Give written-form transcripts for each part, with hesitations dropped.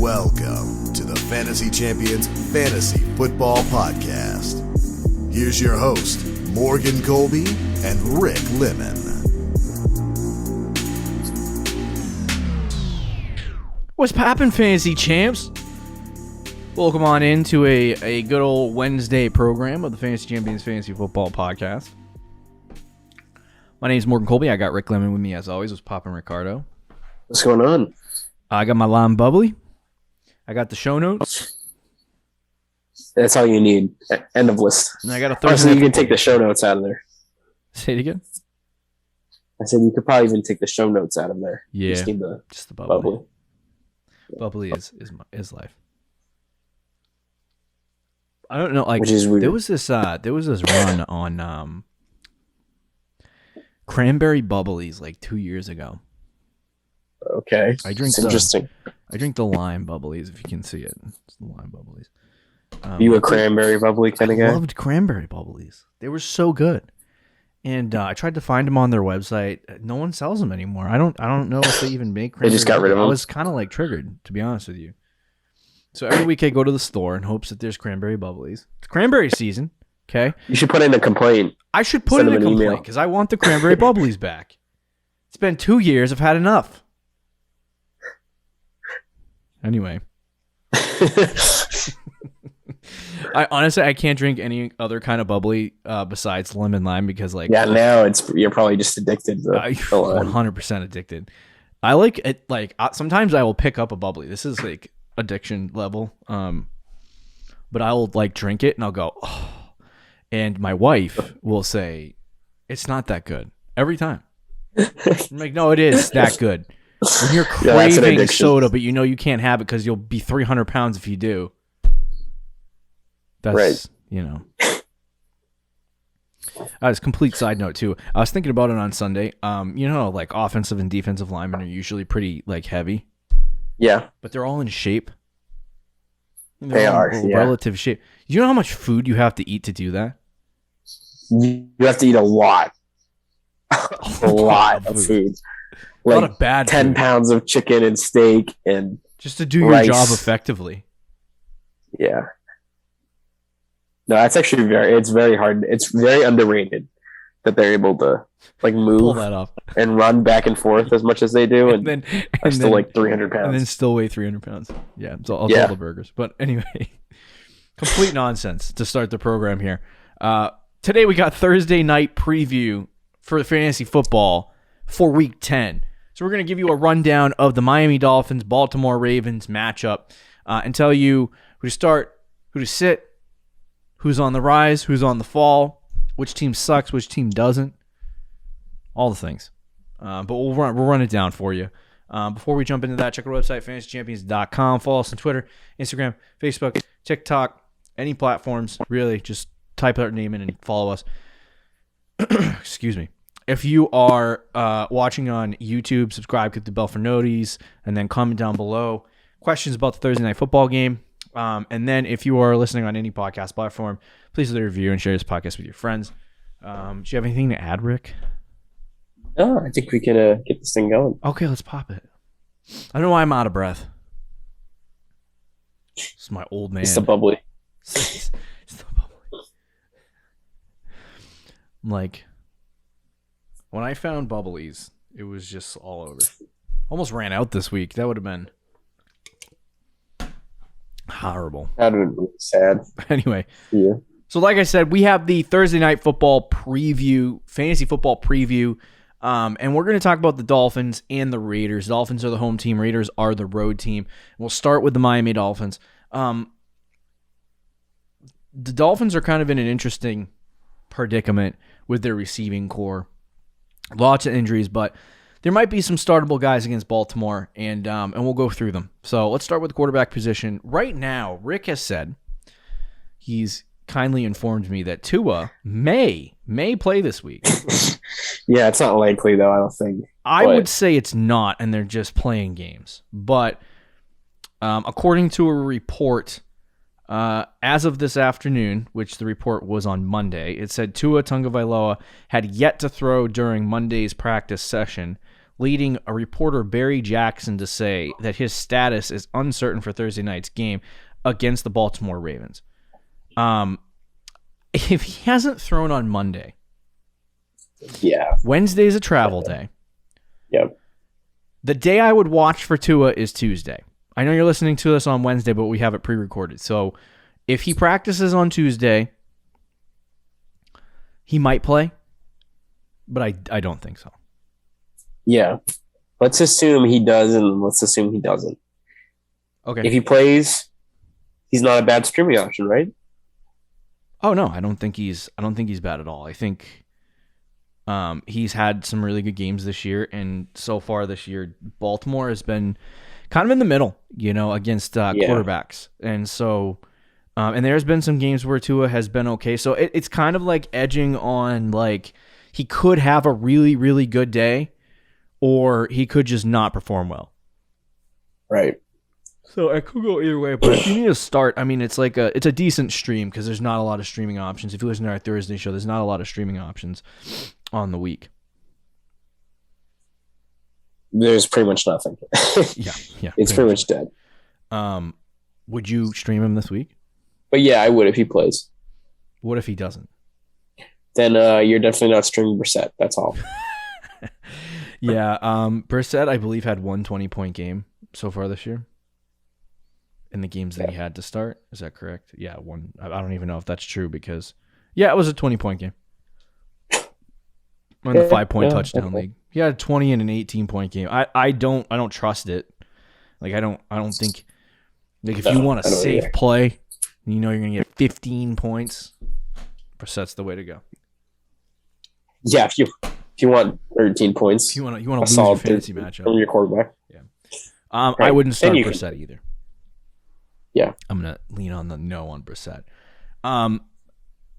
Welcome to the Fantasy Champions Fantasy Football Podcast. Here's your host, Morgan Colby and Rick Lemon. What's poppin', Fantasy Champs? Welcome on into a good old Wednesday program of the Fantasy Champions Fantasy Football Podcast. My name is Morgan Colby. I got Rick Lemon with me as always. What's poppin', Ricardo? What's going on? I got my lime bubbly. I got the show notes. That's all you need. End of list. And I got a Honestly, Thursday. you can take the show notes out of there. Say it again. I said you could probably even take the show notes out of there. Yeah, just the bubbly. Bubbly is life. I don't know. Like, which is weird. There was this run on cranberry bubblies like 2 years ago. Okay, It's interesting. I drink the lime bubblies, if you can see it. It's the lime bubblies. You a cranberry bubbly kind of guy? I loved cranberry bubblies. They were so good. And I tried to find them on their website. No one sells them anymore. I don't know if they even make cranberry. They just got rid of them. I was kind of like triggered, to be honest with you. So every week I go to the store in hopes that there's cranberry bubblies. It's cranberry season, okay? You should put in a complaint. I should put in a complaint because I want the cranberry bubblies back. It's been 2 years. I've had enough. Anyway. I honestly can't drink any other kind of bubbly besides lemon lime because now you're probably just addicted to 100% addicted. I like it. Sometimes I will pick up a bubbly. This is like addiction level. But I will drink it and I'll go, oh. And my wife will say, it's not that good every time. I'm like, no, it is that good. When you're craving soda, but you know you can't have it because you'll be 300 pounds if you do. That's right. As a complete side note too, I was thinking about it on Sunday. Offensive and defensive linemen are usually pretty heavy. Yeah, but they're all in shape. They are relative shape. You know how much food you have to eat to do that? You have to eat a lot, a lot of food. A lot of bad 10 food. pounds of chicken and steak and just to do rice. Your job effectively. Yeah. No, that's actually it's very hard. It's very underrated that they're able to move pull that up and run back and forth as much as they do, and still 300 pounds, and then still weigh 300 pounds. Yeah, it's all the burgers. But anyway, complete nonsense to start the program here. Today we got Thursday night preview for fantasy football for Week 10. So we're going to give you a rundown of the Miami Dolphins, Baltimore Ravens matchup and tell you who to start, who to sit, who's on the rise, who's on the fall, which team sucks, which team doesn't, all the things. But we'll run it down for you. Before we jump into that, check our website, fantasychampions.com. Follow us on Twitter, Instagram, Facebook, TikTok, any platforms, really. Just type our name in and follow us. Excuse me. If you are watching on YouTube, subscribe, click the bell for notices, and then comment down below questions about the Thursday night football game. And then if you are listening on any podcast platform, please leave a review and share this podcast with your friends. Do you have anything to add, Rick? No, I think we can get this thing going. Okay, let's pop it. I don't know why I'm out of breath. It's my old man. It's the bubbly. It's the bubbly. When I found bubblies, it was just all over. Almost ran out this week. That would have been horrible. That would have been really sad. Anyway. Yeah. So like I said, we have the Thursday night football preview, fantasy football preview. And we're going to talk about the Dolphins and the Raiders. Dolphins are the home team. Raiders are the road team. We'll start with the Miami Dolphins. The Dolphins are kind of in an interesting predicament with their receiving core. Lots of injuries, but there might be some startable guys against Baltimore, and we'll go through them. So let's start with the quarterback position. Right now, Rick has said, he's kindly informed me that Tua may play this week. Yeah, it's not likely, though, I don't think. I would say it's not, and they're just playing games. But according to a report, as of this afternoon, which the report was on Monday, it said Tua Tagovailoa had yet to throw during Monday's practice session, leading a reporter, Barry Jackson, to say that his status is uncertain for Thursday night's game against the Baltimore Ravens. If he hasn't thrown on Monday, Wednesday's a travel day. Yep. The day I would watch for Tua is Tuesday. I know you're listening to us on Wednesday, but we have it pre-recorded. So if he practices on Tuesday, he might play, but I don't think so. Yeah. Let's assume he does, and let's assume he doesn't. Okay. If he plays, he's not a bad streaming option, right? Oh no, I don't think he's bad at all. I think he's had some really good games this year, and so far this year, Baltimore has been kind of in the middle, against quarterbacks. And so, and there's been some games where Tua has been okay. So it's kind of like edging on, like, he could have a really, really good day, or he could just not perform well. Right. So I could go either way, but if you need to start, I mean, it's a decent stream because there's not a lot of streaming options. If you listen to our Thursday show, there's not a lot of streaming options on the week. There's pretty much nothing. Yeah. It's pretty much dead. Would you stream him this week? But yeah, I would if he plays. What if he doesn't? Then you're definitely not streaming Brissett. That's all. Yeah. Brissett, I believe, had one 20-point game so far this year in the games that he had to start. Is that correct? Yeah, one. I don't even know if that's true because, it was a 20-point game. In the 5-point touchdown league. He had a 20 and an 18-point game. I don't trust it. Like, I don't think, like, if you want a safe play, you're going to get 15 points, Brissett's the way to go. Yeah, if you want 13 points. If you want to lose your fantasy matchup from your quarterback. Yeah. Right. I wouldn't start Brissett either. Yeah. I'm going to lean on the no on Brissett.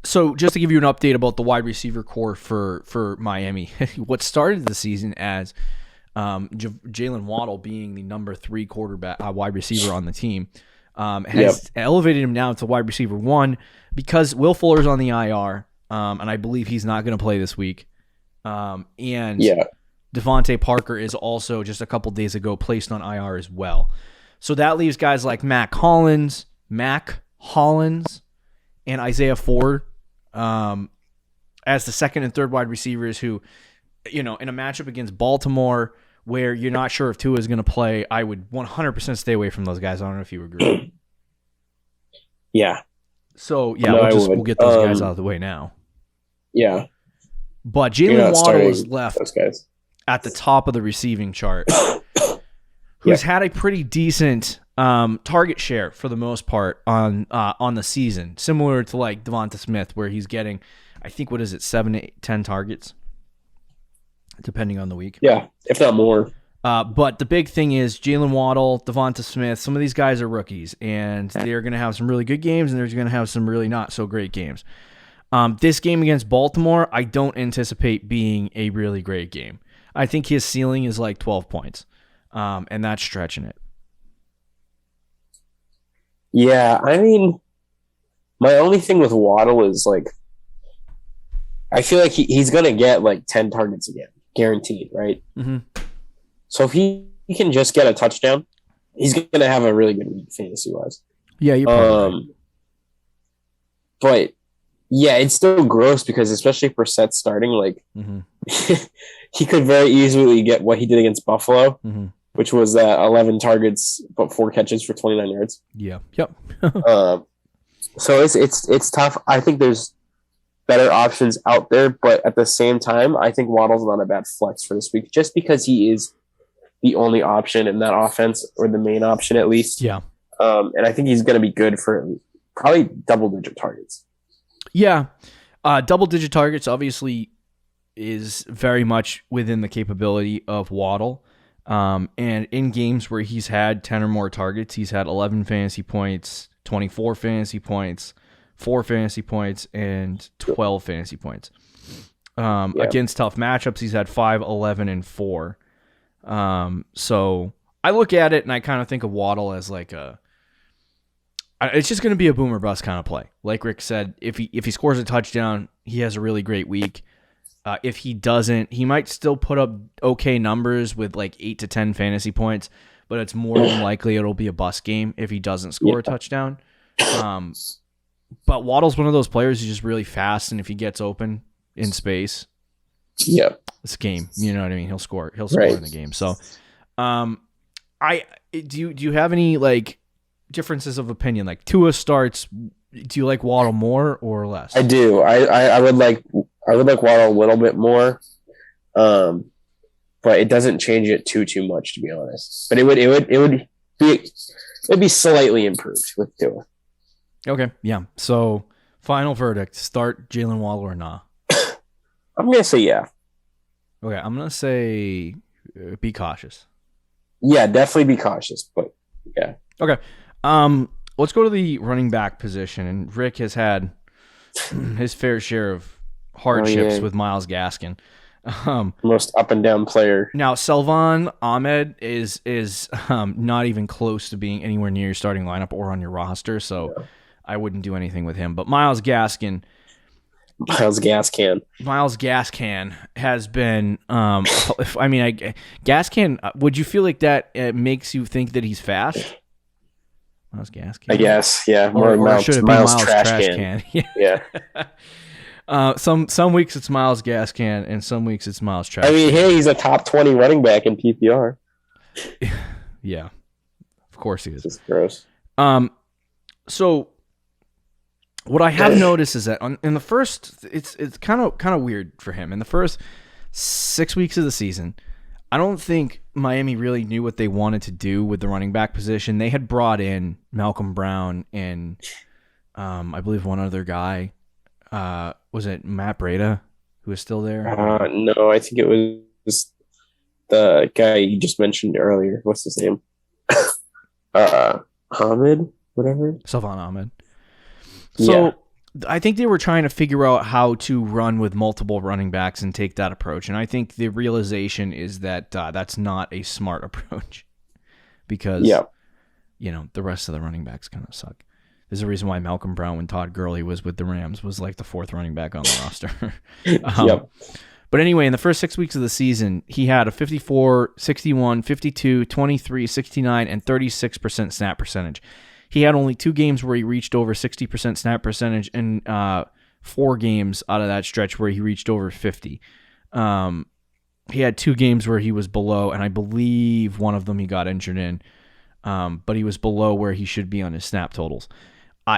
So just to give you an update about the wide receiver core for Miami, what started the season as Jalen Waddle being the number 3 quarterback wide receiver on the team has elevated him now to wide receiver 1 because Will Fuller's on the IR, and I believe he's not going to play this week. And Devontae Parker is also just a couple days ago placed on IR as well. So that leaves guys like Mac Hollins, and Isaiah Ford as the second and third wide receivers who, in a matchup against Baltimore where you're not sure if Tua is going to play, I would 100% stay away from those guys. I don't know if you agree. Yeah. So, we'll get those guys out of the way now. Yeah. But Jalen Waddle is left at the top of the receiving chart, who's had a pretty decent target share for the most part on the season, similar to like Devonta Smith, where he's getting, I think, 7, 8, 10 targets, depending on the week. Yeah, if not more. But the big thing is Jalen Waddle, Devonta Smith, some of these guys are rookies, and they're going to have some really good games, and they're going to have some really not so great games. This game against Baltimore, I don't anticipate being a really great game. I think his ceiling is like 12 points, and that's stretching it. Yeah, I mean, my only thing with Waddle is, like, I feel like he's going to get, like, 10 targets again, guaranteed, right? Mm-hmm. So if he can just get a touchdown, he's going to have a really good week fantasy-wise. Yeah, you're probably right. But, yeah, it's still gross because especially for Brissett starting, like, he could very easily get what he did against Buffalo, which was 11 targets but 4 catches for 29 yards. Yeah. Yep. So it's tough. I think there's better options out there, but at the same time, I think Waddle's not a bad flex for this week just because he is the only option in that offense, or the main option at least. Yeah. And I think he's going to be good for probably double-digit targets. Yeah. Double-digit targets obviously is very much within the capability of Waddle. And in games where he's had 10 or more targets, he's had 11 fantasy points, 24 fantasy points, 4 fantasy points, and 12 fantasy points. Against tough matchups, he's had 5, 11, and 4. So I look at it and I kind of think of Waddle as like it's just going to be a boom or bust kind of play. Like Rick said, if he scores a touchdown, he has a really great week. If he doesn't, he might still put up okay numbers with like 8 to 10 fantasy points, but it's more than likely it'll be a bust game if he doesn't score a touchdown. But Waddle's one of those players who's just really fast, and if he gets open in space, it's a game. You know what I mean? He'll score. He'll score in the game. So, do you have any like differences of opinion? Like Tua starts, do you like Waddle more or less? I do. I would like Waddle a little bit more, but it doesn't change it too much, to be honest. But it'd be slightly improved with Tua. Okay, yeah. So final verdict: start Jalen Waddle or nah? I'm gonna say yeah. Okay, I'm gonna say be cautious. Yeah, definitely be cautious, but yeah. Okay. Let's go to the running back position, and Rick has had his fair share of hardships with Myles Gaskin. Most up and down player. Now, Salvon Ahmed is not even close to being anywhere near your starting lineup or on your roster, so I wouldn't do anything with him. But Myles Gaskin has been. Gaskin. Would you feel like that makes you think that he's fast? Myles Gaskin. I guess, yeah. Or should it be Myles Trash Can? Yeah. Some weeks it's Myles Gaskin, and some weeks it's Myles Trash. I mean, hey, he's a top 20 running back in PPR. Yeah, of course he is. It's gross. So what I have noticed is that in the first, it's kind of weird for him. In the first 6 weeks of the season, I don't think Miami really knew what they wanted to do with the running back position. They had brought in Malcolm Brown and I believe one other guy. Was it Matt Breida who was still there? No, I think it was the guy you just mentioned earlier. What's his name? Ahmed, whatever. Salvon Ahmed. So I think they were trying to figure out how to run with multiple running backs and take that approach. And I think the realization is that that's not a smart approach because, the rest of the running backs kind of suck. There's a reason why Malcolm Brown, when Todd Gurley was with the Rams, was like the fourth running back on the roster. But anyway, in the first 6 weeks of the season, he had a 54, 61, 52, 23, 69, and 36% snap percentage. He had only 2 games where he reached over 60% snap percentage and 4 games out of that stretch where he reached over 50. He had 2 games where he was below, and I believe one of them he got injured in, but he was below where he should be on his snap totals.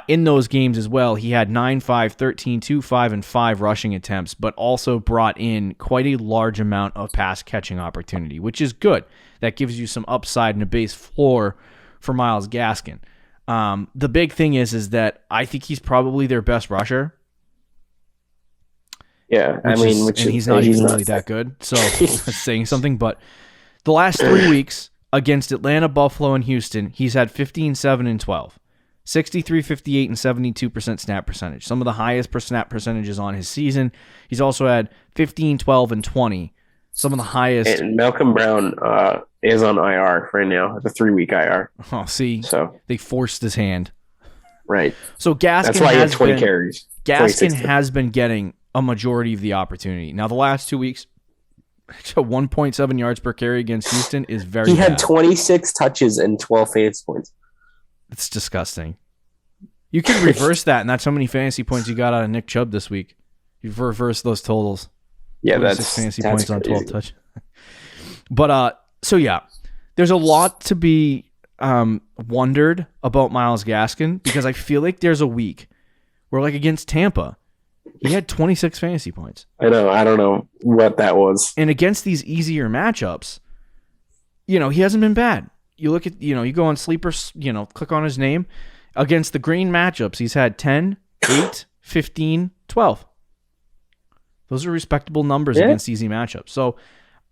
In those games as well, he had 9, 5, 13, 2, 5, and 5 rushing attempts, but also brought in quite a large amount of pass catching opportunity, which is good. That gives you some upside and a base floor for Myles Gaskin. The big thing is that I think he's probably their best rusher. Yeah, and he's not even really that good, so that's saying something. But the last 3 weeks against Atlanta, Buffalo, and Houston, he's had 15, 7, and 12. 63, 58, and 72% snap percentage. Some of the highest per snap percentages on his season. He's also had 15, 12, and 20. Some of the highest. And Malcolm Brown is on IR right now, the 3-week IR. Oh, see, so they forced his hand. Right. So Gaskin That's why he had 20 carries. Gaskin has been getting a majority of the opportunity. Now, the last 2 weeks, 1.7 yards per carry against Houston is very He had bad. 26 touches and 12 fantasy points. It's disgusting. You can reverse that, and that's how many fantasy points you got out of Nick Chubb this week. You've reversed those totals. Yeah, that's fantasy that's points on crazy. 12 touch. But there's a lot to be wondered about Myles Gaskin because I feel like there's a week where, like against Tampa, he had 26 fantasy points. I know. I don't know what that was. And against these easier matchups, he hasn't been bad. You look at, you go on Sleepers, click on his name. Against the green matchups, he's had 10, 8, 15, 12. Those are respectable numbers against easy matchups. So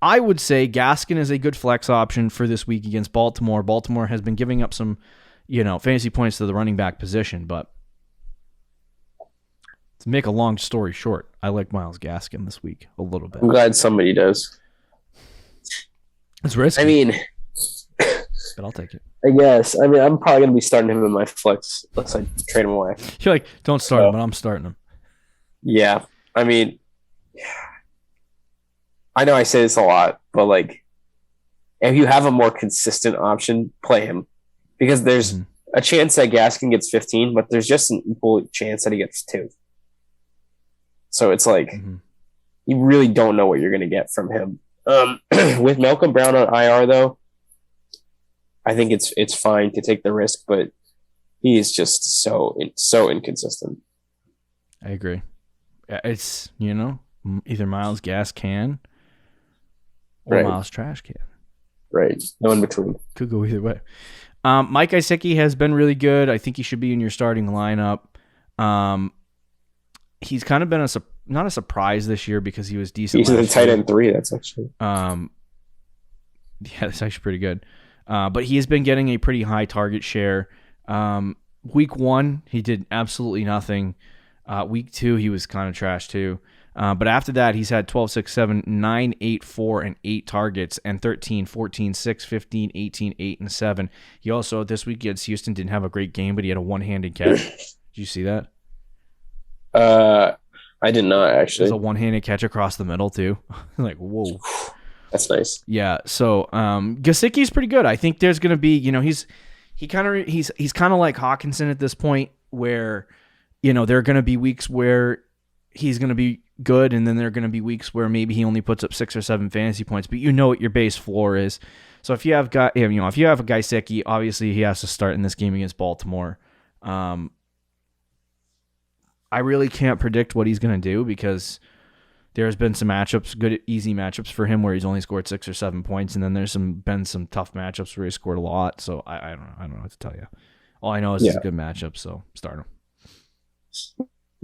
I would say Gaskin is a good flex option for this week against Baltimore. Baltimore has been giving up some, fantasy points to the running back position. But to make a long story short, I like Myles Gaskin this week a little bit. I'm glad somebody does. It's risky. I mean... but I'll take it. I guess. I mean, I'm probably going to be starting him in my flex unless I trade him away. You're like, don't start him, but I'm starting him. Yeah. I mean, I know I say this a lot, but like, if you have a more consistent option, play him because there's a chance that Gaskin gets 15, but there's just an equal chance that he gets 2. So it's like you really don't know what you're going to get from him. With Malcolm Brown on IR, though, I think it's fine to take the risk, but he is just so inconsistent. I agree. It's, either Miles Gas can or Miles Trash can. Right. No in between. Could go either way. Mike Gesicki has been really good. I think he should be in your starting lineup. He's kind of been not a surprise this year because he was decent. He's in the tight end 3. That's actually. Yeah, that's actually pretty good. But he has been getting a pretty high target share. Week 1, he did absolutely nothing. Week 2, he was kind of trash too. But after that, he's had 12, 6, 7, 9, 8, 4, and 8 targets, and 13, 14, 6, 15, 18, 8, and 7. He also, this week against Houston, didn't have a great game, but he had a one-handed catch. Did you see that? I did not, actually. It was a one-handed catch across the middle, too. Like, whoa. That's nice. Yeah, so Gesicki's pretty good. I think there's going to be, he's kind of like Hawkinson at this point where, there are going to be weeks where he's going to be good, and then there are going to be weeks where maybe he only puts up 6 or 7 fantasy points, but you know what your base floor is. So if you have a Gesicki, obviously he has to start in this game against Baltimore. I really can't predict what he's going to do because there's been some matchups, good easy matchups for him where he's only scored 6 or 7 points, and then there's been some tough matchups where he scored a lot. So I don't know what to tell you. All I know is it's a good matchup, so start him.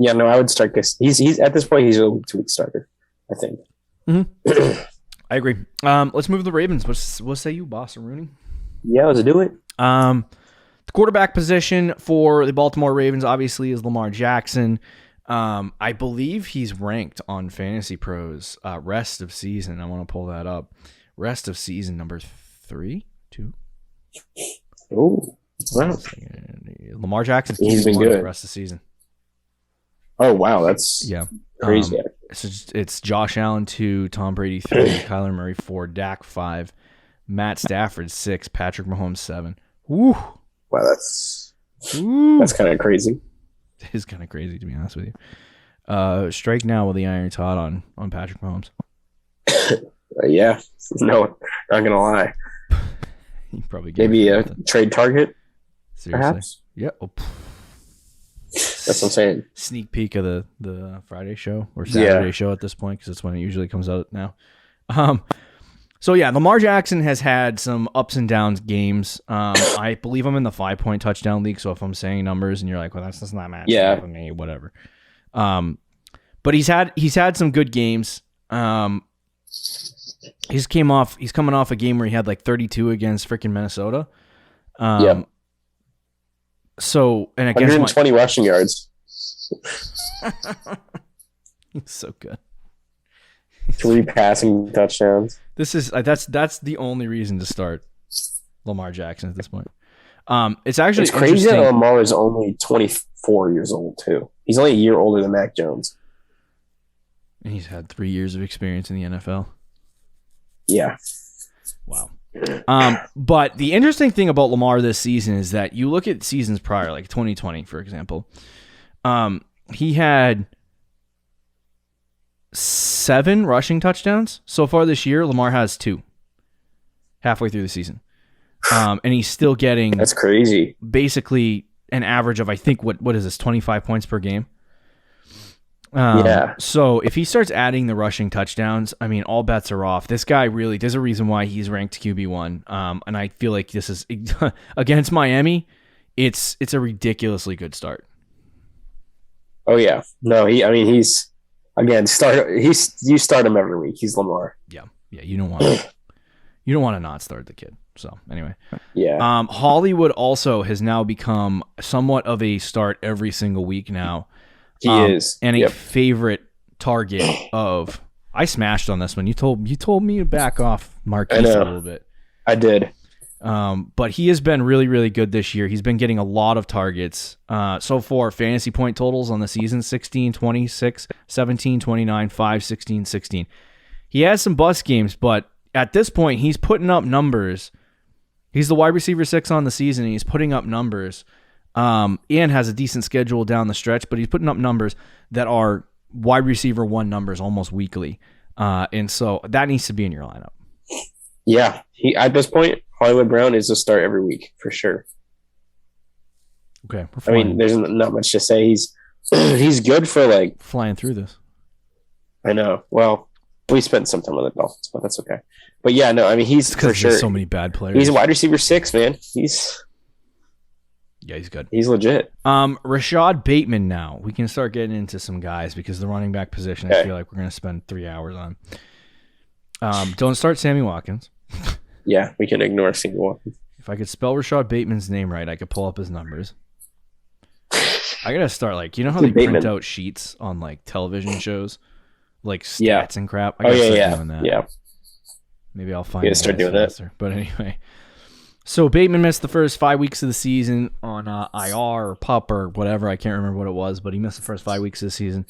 Yeah, no, I would start this. He's at this point he's a 2-week starter, I think. Mm-hmm. I agree. Let's move to the Ravens. What say you, Boss Rooney? Yeah, let's do it. The quarterback position for the Baltimore Ravens obviously is Lamar Jackson. I believe he's ranked on Fantasy Pros rest of season. I want to pull that up. Rest of season number 3, 2. Oh, wow. Lamar Jackson. He's been good. Rest of season. Oh, wow. That's crazy. It's Josh Allen 2, Tom Brady 3, Kyler Murray 4, Dak 5, Matt Stafford 6, Patrick Mahomes 7. Woo! Wow, that's kind of crazy. It is kind of crazy, to be honest with you. Strike now while the iron's hot on Patrick Mahomes. Yeah. No, not going to lie. You probably maybe a trade target, seriously. Perhaps? Yeah. Oh, that's what I'm saying. Sneak peek of the Friday show or Saturday show at this point because that's when it usually comes out now. So yeah, Lamar Jackson has had some ups and downs games. I believe I'm in the 5-point touchdown league. So if I'm saying numbers and you're like, well, that's not matching up with me, whatever. But he's had some good games. He's coming off a game where he had like 32 against freaking Minnesota. So, and against 120 rushing yards. He's so good. 3 passing touchdowns. That's the only reason to start Lamar Jackson at this point. It's crazy that Lamar is only 24 years old too. He's only a year older than Mac Jones. And he's had 3 years of experience in the NFL. Yeah. Wow. But the interesting thing about Lamar this season is that you look at seasons prior, like 2020, for example. He had 7 rushing touchdowns. So far this year, Lamar has 2 halfway through the season. And he's still getting... That's crazy. Basically an average of, I think, what is this, 25 points per game? So if he starts adding the rushing touchdowns, I mean, all bets are off. This guy really, there's a reason why he's ranked QB1. And I feel like this is against Miami. It's a ridiculously good start. Oh yeah, no, he's again you start him every week. He's Lamar. Yeah. You don't want to not start the kid. So anyway, yeah. Hollywood also has now become somewhat of a start every single week now. He is, and a favorite target of. I smashed on this one. You told me to back off Marquise a little bit. I did. But he has been really, really good this year. He's been getting a lot of targets. So far, fantasy point totals on the season: 16, 26, 17, 29, 5, 16, 16. He has some bust games, but at this point, he's putting up numbers. He's the wide receiver 6 on the season, and he's putting up numbers. And has a decent schedule down the stretch, but he's putting up numbers that are wide receiver 1 numbers almost weekly. And so that needs to be in your lineup. Yeah. At this point, Hollywood Brown is a start every week for sure. Okay. I mean, there's not much to say. He's good for like flying through this. I know. Well, we spent some time on the Dolphins, but that's okay. But yeah, no, I mean, he's for sure. So many bad players. He's a wide receiver 6, man. He's good. He's legit. Rashad Bateman now. We can start getting into some guys because the running back position, I feel like we're going to spend 3 hours on. Don't start Sammy Watkins. Yeah, we can ignore Sammy Watkins. If I could spell Rashad Bateman's name right, I could pull up his numbers. I got to start like, you know how they print out sheets on like television shows? Like stats and crap? I got to start doing that. Yeah. Maybe I'll find it start doing faster. That. But anyway. So Bateman missed the first 5 weeks of the season on IR or PUP or whatever. I can't remember what it was, but he missed the first 5 weeks of the season.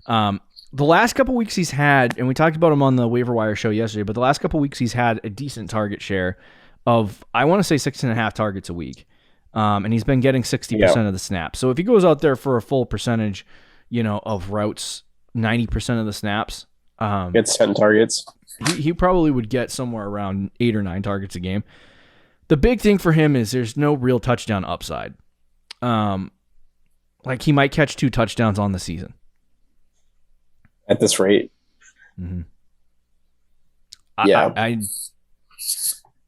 The last couple weeks he's had, and we talked about him on the waiver wire show yesterday, but the last couple weeks he's had a decent target share of, I want to say 6.5 targets a week. And he's been getting 60% of the snaps. So if he goes out there for a full percentage, of routes, 90% of the snaps, gets 10 targets. He probably would get somewhere around 8 or 9 targets a game. The big thing for him is there's no real touchdown upside. Like he might catch 2 touchdowns on the season. At this rate. Mm-hmm. Yeah.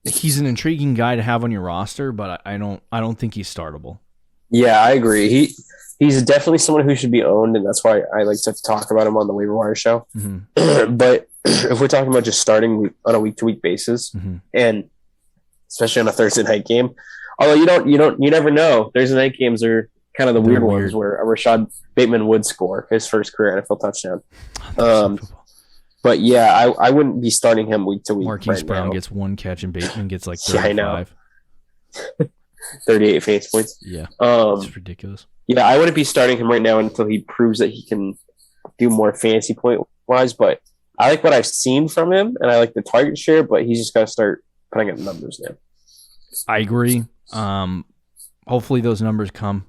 He's an intriguing guy to have on your roster, but I don't think he's startable. Yeah, I agree. He's definitely someone who should be owned, and that's why I like to talk about him on the waiver wire show. Mm-hmm. But if we're talking about just starting on a week-to-week basis, mm-hmm. and especially on a Thursday night game, although you never know. Thursday night games are kind of the weird ones where a Rashad Bateman would score his first career NFL touchdown. But yeah, I wouldn't be starting him week to week. Marquise Brown gets 1 catch and Bateman gets like 35. I know. 38 fantasy points. Yeah, it's ridiculous. Yeah, I wouldn't be starting him right now until he proves that he can do more fantasy point wise. But I like what I've seen from him, and I like the target share. But he's just got to start putting up numbers now. I agree. Hopefully those numbers come.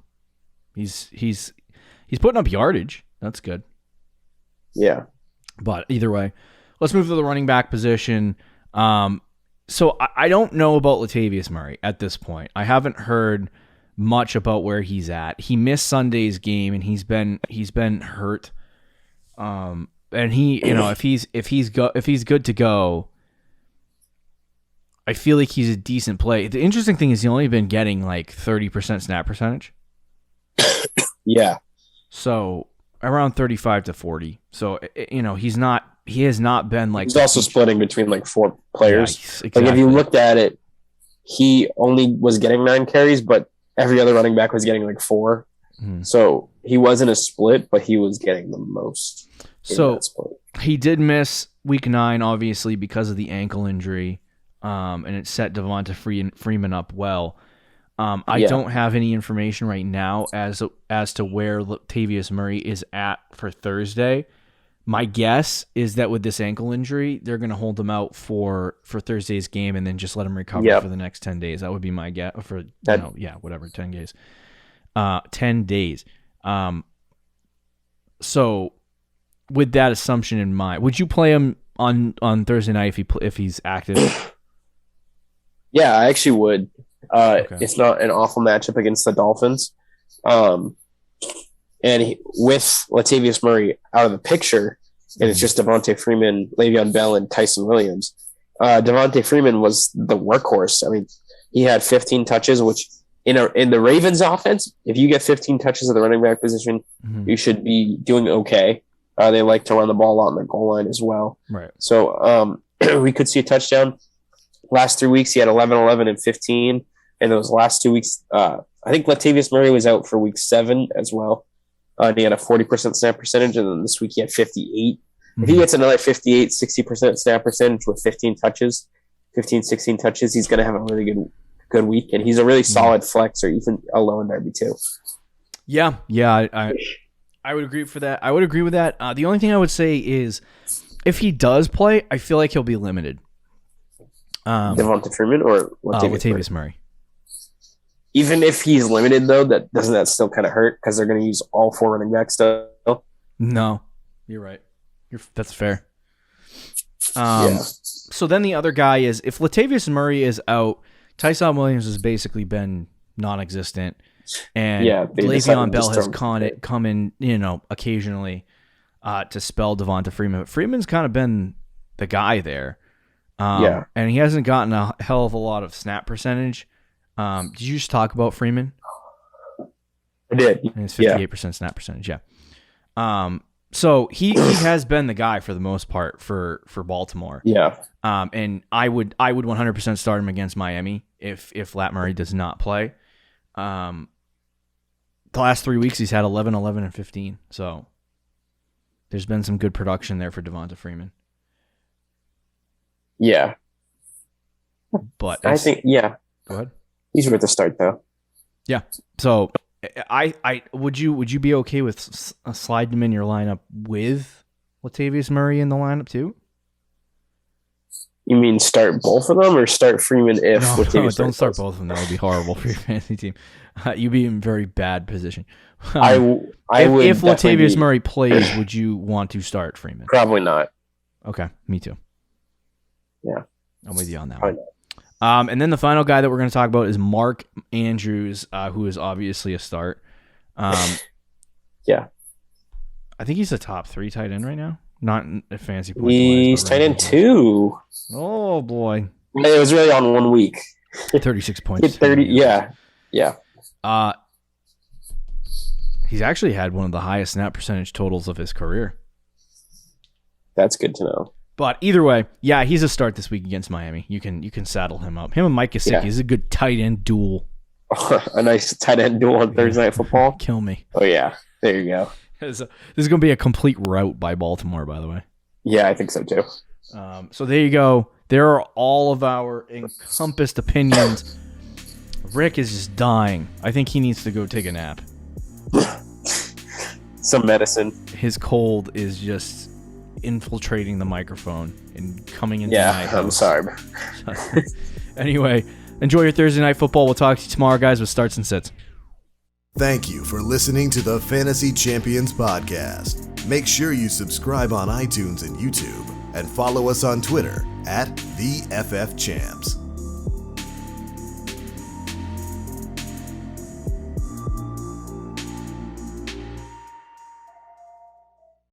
He's putting up yardage. That's good. Yeah. But either way, let's move to the running back position. So I don't know about Latavius Murray at this point. I haven't heard much about where he's at. He missed Sunday's game and he's been hurt. And he, if he's good to go, I feel like he's a decent play. The interesting thing is he's only been getting like 30% snap percentage. Yeah. So around 35 to 40. So, he has not been like... He's also splitting between like 4 players. Yeah, exactly. Like if you looked at it, he only was getting 9 carries, but every other running back was getting like 4. Mm-hmm. So he wasn't a split, but he was getting the most. So he did miss week 9, obviously, because of the ankle injury. And it set Devonta Freeman up well. I don't have any information right now as to where Tavious Murray is at for Thursday. My guess is that with this ankle injury, they're going to hold him out for Thursday's game and then just let him recover for the next 10 days. That would be my guess for 10 days. 10 days. So with that assumption in mind, would you play him on Thursday night if he's active? Yeah, I actually would. Okay. It's not an awful matchup against the Dolphins. And with Latavius Murray out of the picture, and it's just Devonta Freeman, Le'Veon Bell, and Tyson Williams. Devonta Freeman was the workhorse. I mean, he had 15 touches, which in the Ravens offense, if you get 15 touches at the running back position, you should be doing okay. They like to run the ball out on the goal line as well. Right. So we could see a touchdown. Last 3 weeks, he had 11, 11, and 15. And those last 2 weeks, I think Latavius Murray was out for week 7 as well. And he had a 40% snap percentage, and then this week he had 58. Mm-hmm. If he gets another 58, 60% snap percentage with 15, 16 touches, he's going to have a really good week. And he's a really solid flex or even a low in RB2. Yeah, I would agree for that. I would agree with that. The only thing I would say is If he does play, I feel like he'll be limited. Devonta Freeman or Latavius Murray. Even if he's limited, though, doesn't that still kind of hurt because they're going to use all 4 running backs still? No, you're right. That's fair. So then the other guy is, if Latavius Murray is out, Tyson Williams has basically been non-existent, and Le'Veon Bell has come in, occasionally to spell Devonta Freeman. But Freeman's kind of been the guy there, and he hasn't gotten a hell of a lot of snap percentage. Did you just talk about Freeman? I did. And it's 58% snap percentage. Yeah. So he has been the guy for the most part for Baltimore. Yeah. And I would 100% start him against Miami if Lat Murray does not play. The last 3 weeks he's had 11, 11, and 15. So there's been some good production there for Devonta Freeman. Yeah. But I think go ahead. He's worth a start though. Yeah. So I would you be okay with sliding him in your lineup with Latavius Murray in the lineup too? You mean start both of them or start Freeman if Latavius don't start both of them. That would be horrible for your fantasy team. You'd be in a very bad position. I would. If Latavius Murray plays, would you want to start Freeman? Probably not. Okay, me too. Yeah, I'm with you on that one. And then the final guy that we're going to talk about is Mark Andrews, who is obviously a start. Yeah. I think he's a top 3 tight end right now. Not a fancy point. He's tight end 2. Oh, boy. It was really on 1 week. 36 points. 30, yeah. He's actually had one of the highest snap percentage totals of his career. That's good to know. But either way, yeah, he's a start this week against Miami. You can saddle him up. Him and Mike Gesicki is a good tight end duel. A nice tight end duel on Thursday Night Football. Kill me. Oh yeah, there you go. This is going to be a complete rout by Baltimore, by the way. Yeah, I think so too. So there you go. There are all of our encompassed opinions. Rick is just dying. I think he needs to go take a nap. Some medicine. His cold is just infiltrating the microphone and coming into my house. I'm sorry. Anyway, enjoy your Thursday Night Football. We'll talk to you tomorrow, guys, with starts and sits. Thank you for listening to the Fantasy Champions Podcast. Make sure you subscribe on iTunes and YouTube and follow us on Twitter @TheFFChamps.